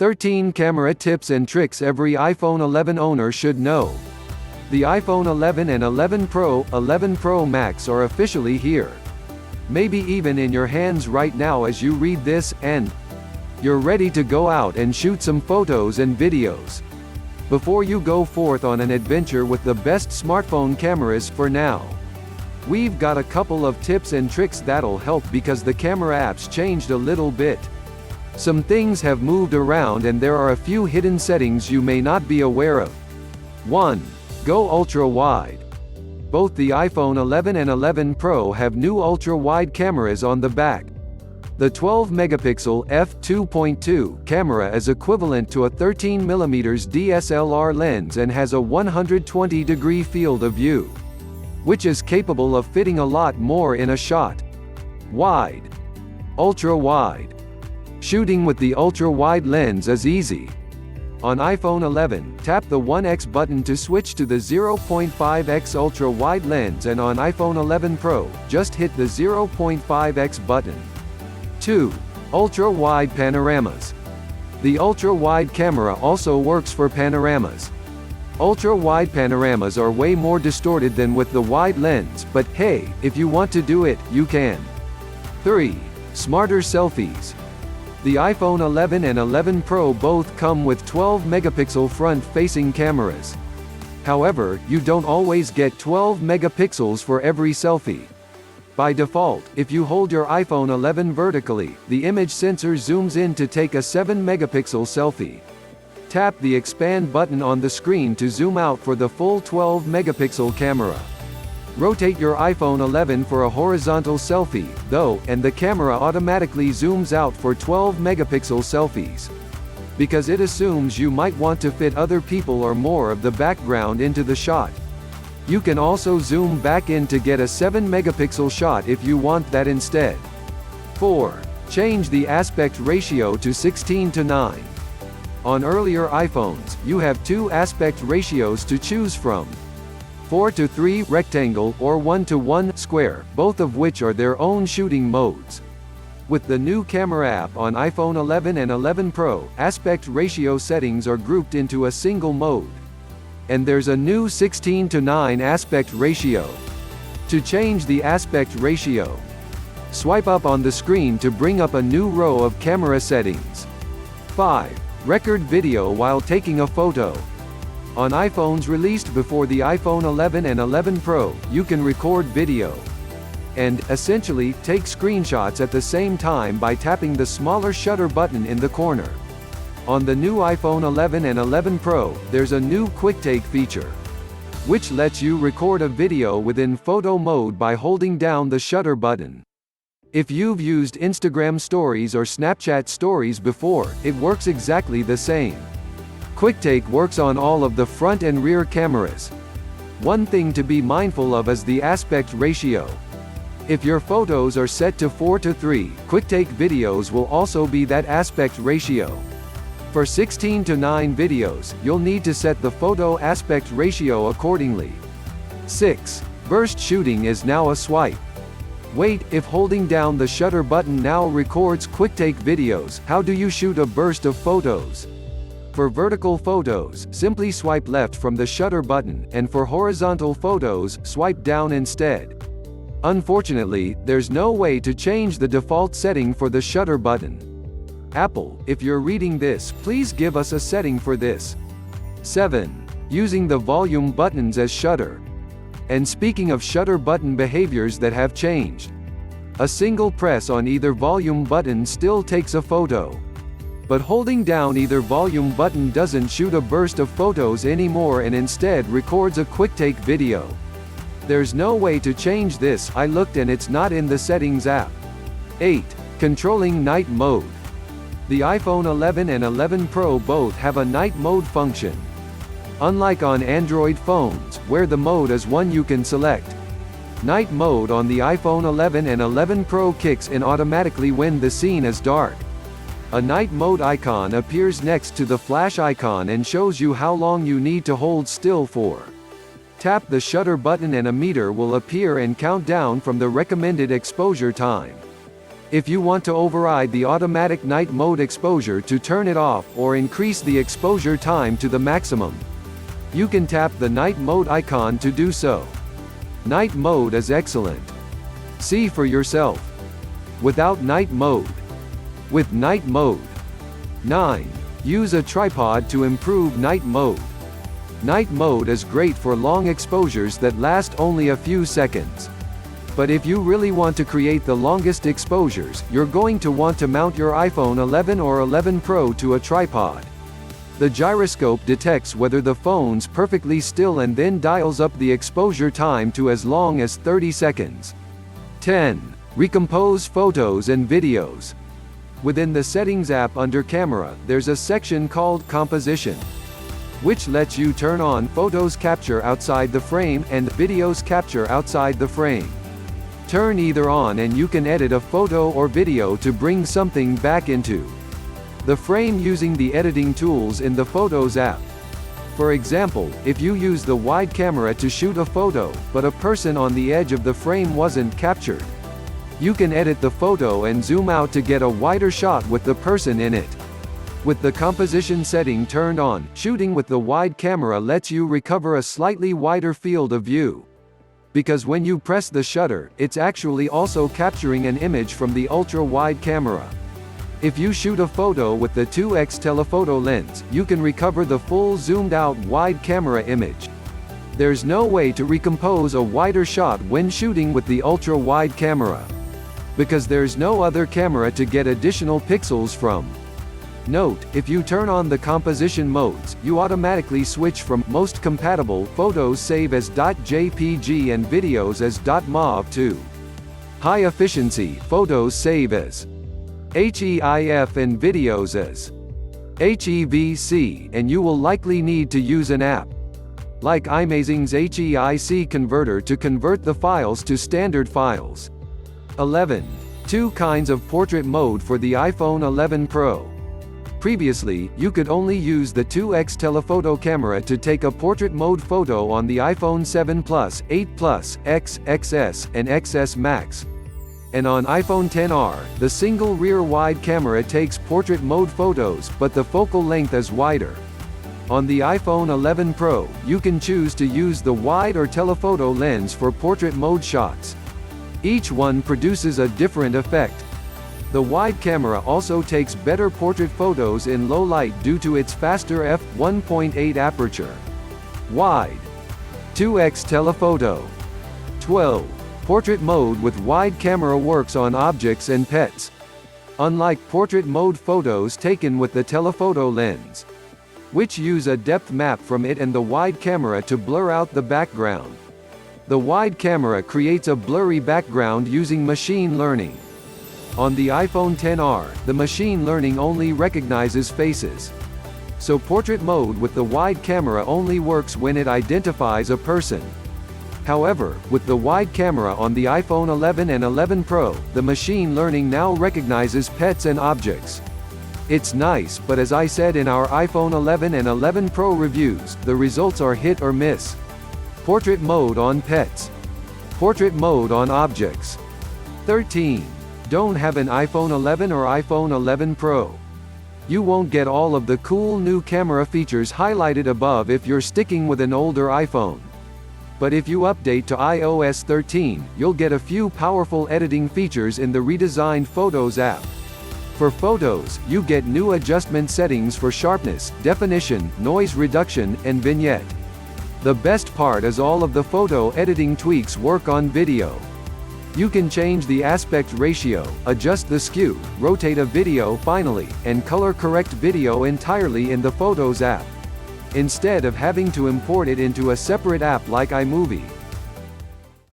13 Camera tips and tricks every iPhone 11 owner should know. The iPhone 11 and 11 Pro Max are officially here. Maybe even in your hands right now as you read this, and you're ready to go out and shoot some photos and videos. Before you go forth on an adventure with the best smartphone cameras for now, we've got a couple of tips and tricks that'll help because the camera apps changed a little bit. Some things have moved around and there are a few hidden settings you may not be aware of. 1. Go ultra wide. Both the iPhone 11 and 11 Pro have new ultra-wide cameras on the back. The 12-megapixel f2.2 camera is equivalent to a 13mm DSLR lens and has a 120-degree field of view, which is capable of fitting a lot more in a shot. Wide. Ultra-wide. Shooting with the ultra-wide lens is easy. On iPhone 11, tap the 1x button to switch to the 0.5x ultra-wide lens, and on iPhone 11 Pro, just hit the 0.5x button. 2. Ultra-wide panoramas. The ultra-wide camera also works for panoramas. Ultra-wide panoramas are way more distorted than with the wide lens, but hey, if you want to do it, you can. 3. Smarter selfies. The iPhone 11 and 11 Pro both come with 12-megapixel front-facing cameras. However, you don't always get 12 megapixels for every selfie. By default, if you hold your iPhone 11 vertically, the image sensor zooms in to take a 7-megapixel selfie. Tap the expand button on the screen to zoom out for the full 12-megapixel camera. Rotate your iPhone 11 for a horizontal selfie, though, and the camera automatically zooms out for 12-megapixel selfies. Because it assumes you might want to fit other people or more of the background into the shot. You can also zoom back in to get a 7-megapixel shot if you want that instead. 4. Change the aspect ratio to 16:9. On earlier iPhones, you have two aspect ratios to choose from: 4:3 rectangle or 1:1 square, both of which are their own shooting modes. With the new camera app on iPhone 11 and 11 Pro, aspect ratio settings are grouped into a single mode. And there's a new 16:9 aspect ratio. To change the aspect ratio, swipe up on the screen to bring up a new row of camera settings. 5. Record video while taking a photo. On iPhones released before the iPhone 11 and 11 Pro, you can record video and, essentially, take screenshots at the same time by tapping the smaller shutter button in the corner. On the new iPhone 11 and 11 Pro, there's a new QuickTake feature, which lets you record a video within photo mode by holding down the shutter button. If you've used Instagram Stories or Snapchat Stories before, it works exactly the same. QuickTake works on all of the front and rear cameras. One thing to be mindful of is the aspect ratio. If your photos are set to 4:3, QuickTake videos will also be that aspect ratio. For 16:9 videos, you'll need to set the photo aspect ratio accordingly. 6. Burst shooting is now a swipe. Wait, if holding down the shutter button now records QuickTake videos, how do you shoot a burst of photos? For vertical photos, simply swipe left from the shutter button, and for horizontal photos, swipe down instead. Unfortunately, there's no way to change the default setting for the shutter button. Apple, if you're reading this, please give us a setting for this. 7. Using the volume buttons as shutter. And speaking of shutter button behaviors that have changed, a single press on either volume button still takes a photo. But holding down either volume button doesn't shoot a burst of photos anymore and instead records a QuickTake video. There's no way to change this. I looked and it's not in the settings app. 8. Controlling night mode. The iPhone 11 and 11 Pro both have a night mode function. Unlike on Android phones, where the mode is one you can select, night mode on the iPhone 11 and 11 Pro kicks in automatically when the scene is dark. A night mode icon appears next to the flash icon and shows you how long you need to hold still for. Tap the shutter button and a meter will appear and count down from the recommended exposure time. If you want to override the automatic night mode exposure to turn it off or increase the exposure time to the maximum, you can tap the night mode icon to do so. Night mode is excellent. See for yourself. Without night mode. With night mode. 9. Use a tripod to improve night mode. Night mode is great for long exposures that last only a few seconds. But if you really want to create the longest exposures, you're going to want to mount your iPhone 11 or 11 Pro to a tripod. The gyroscope detects whether the phone's perfectly still and then dials up the exposure time to as long as 30 seconds. 10. Recompose photos and videos. Within the Settings app under Camera, there's a section called Composition, which lets you turn on photos capture outside the frame and videos capture outside the frame. Turn either on and you can edit a photo or video to bring something back into the frame using the editing tools in the Photos app. For example, if you use the wide camera to shoot a photo, but a person on the edge of the frame wasn't captured, you can edit the photo and zoom out to get a wider shot with the person in it. With the composition setting turned on, shooting with the wide camera lets you recover a slightly wider field of view. Because when you press the shutter, it's actually also capturing an image from the ultra-wide camera. If you shoot a photo with the 2x telephoto lens, you can recover the full zoomed-out wide camera image. There's no way to recompose a wider shot when shooting with the ultra-wide camera, because there's no other camera to get additional pixels from. Note, if you turn on the composition modes, you automatically switch from most compatible photos save as .jpg and videos as .mov to high efficiency photos save as HEIF and videos as HEVC, and you will likely need to use an app like iMazing's HEIC converter to convert the files to standard files. 11. Two kinds of portrait mode for the iPhone 11 Pro. Previously, you could only use the 2x telephoto camera to take a portrait mode photo on the iPhone 7 Plus, 8 Plus, X, XS, and XS Max. And on iPhone XR, the single rear wide camera takes portrait mode photos, but the focal length is wider. On the iPhone 11 Pro, you can choose to use the wide or telephoto lens for portrait mode shots. Each one produces a different effect. The wide camera also takes better portrait photos in low light due to its faster f1.8 aperture. Wide. 2x telephoto. 12. Portrait mode with wide camera works on objects and pets. Unlike portrait mode photos taken with the telephoto lens, which use a depth map from it and the wide camera to blur out the background, the wide camera creates a blurry background using machine learning. On the iPhone XR, the machine learning only recognizes faces. So portrait mode with the wide camera only works when it identifies a person. However, with the wide camera on the iPhone 11 and 11 Pro, the machine learning now recognizes pets and objects. It's nice, but as I said in our iPhone 11 and 11 Pro reviews, the results are hit or miss. Portrait mode on pets. Portrait mode on objects. 13. Don't have an iPhone 11 or iPhone 11 Pro. You won't get all of the cool new camera features highlighted above if you're sticking with an older iPhone. But if you update to iOS 13, you'll get a few powerful editing features in the redesigned Photos app. For photos, you get new adjustment settings for sharpness, definition, noise reduction, and vignette. The best part is all of the photo editing tweaks work on video. You can change the aspect ratio, adjust the skew, rotate a video finally, and color correct video entirely in the Photos app, instead of having to import it into a separate app like iMovie.